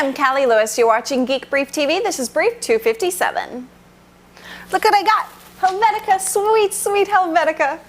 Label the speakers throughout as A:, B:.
A: I'm Callie Lewis. You're watching Geek Brief TV. This is Brief 257. Look what I got. Helvetica. Sweet, sweet Helvetica.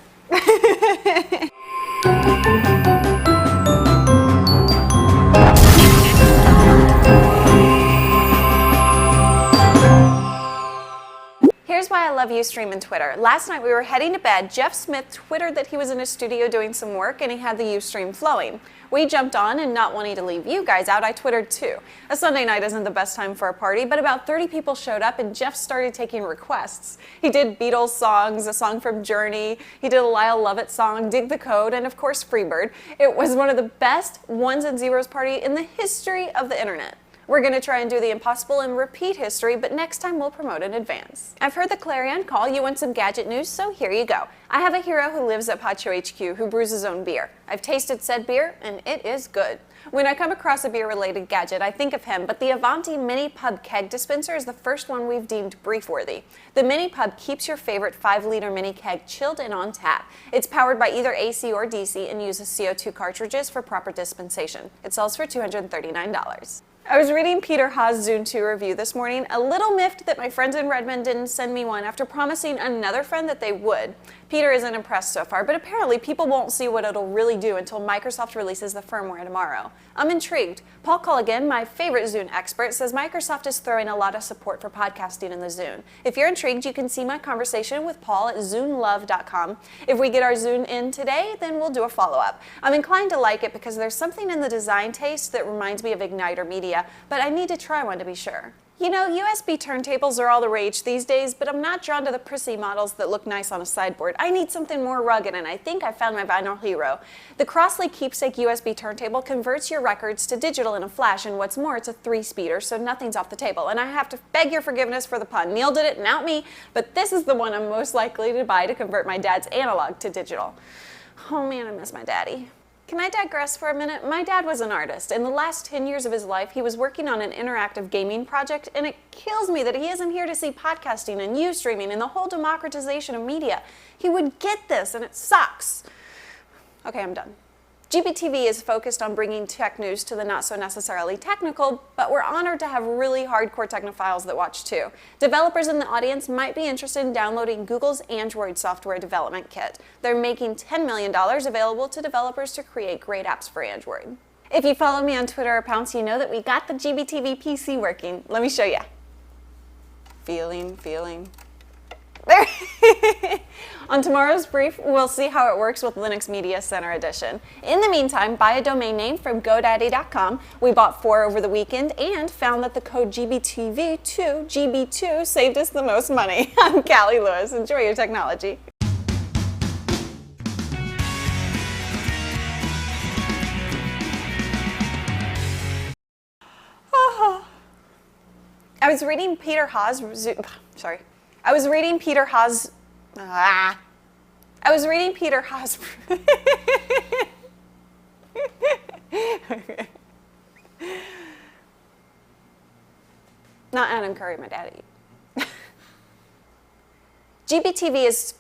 A: Here's why I love Ustream and Twitter. Last night we were heading to bed. Geoff Smith twittered that he was in his studio doing some work and he had the Ustream flowing. We jumped on, and not wanting to leave you guys out, I twittered too. A Sunday night isn't the best time for a party, but about 30 people showed up and Geoff started taking requests. He did Beatles songs, a song from Journey, he did a Lyle Lovett song, Dig the Code, and of course Freebird. It was one of the best ones and zeros party in the history of the internet. We're going to try and do the impossible and repeat history, but next time we'll promote in advance. I've heard the clarion call. You want some gadget news? So here you go. I have a hero who lives at Pacho HQ who brews his own beer. I've tasted said beer, and it is good. When I come across a beer-related gadget, I think of him, but the Avanti Mini Pub Keg Dispenser is the first one we've deemed brief-worthy. The Mini Pub keeps your favorite 5-liter mini keg chilled and on tap. It's powered by either AC or DC and uses CO2 cartridges for proper dispensation. It sells for $239. I was reading Peter Haas's Zune 2 review this morning, a little miffed that my friends in Redmond didn't send me one after promising another friend that they would. Peter isn't impressed so far, but apparently people won't see what it'll really do until Microsoft releases the firmware tomorrow. I'm intrigued. Paul Colligan, my favorite Zune expert, says Microsoft is throwing a lot of support for podcasting in the Zune. If you're intrigued, you can see my conversation with Paul at ZuneLove.com. If we get our Zune in today, then we'll do a follow-up. I'm inclined to like it because there's something in the design taste that reminds me of Igniter Media, but I need to try one to be sure. You know, USB turntables are all the rage these days, but I'm not drawn to the prissy models that look nice on a sideboard. I need something more rugged, and I think I found my vinyl hero. The Crosley Keepsake USB turntable converts your records to digital in a flash, and what's more, it's a 3-speeder, so nothing's off the table. And I have to beg your forgiveness for the pun. Neil did it, not me, but this is the one I'm most likely to buy to convert my dad's analog to digital. Oh man, I miss my daddy. Can I digress for a minute? My dad was an artist. In the last 10 years of his life, he was working on an interactive gaming project, and it kills me that he isn't here to see podcasting and Ustreaming and the whole democratization of media. He would get this, and it sucks. Okay, I'm done. GBTV is focused on bringing tech news to the not so necessarily technical, but we're honored to have really hardcore technophiles that watch too. Developers in the audience might be interested in downloading Google's Android software development kit. They're making $10 million available to developers to create great apps for Android. If you follow me on Twitter or Pounce, you know that we got the GBTV PC working. Let me show you. Feeling. There. On tomorrow's brief, we'll see how it works with Linux Media Center Edition. In the meantime, buy a domain name from GoDaddy.com. We bought 4 over the weekend and found that the code GBTV2, GB2, saved us the most money. I'm Callie Lewis. Enjoy your technology. I was reading Peter Haas's Not Adam Curry, my daddy. GBTV is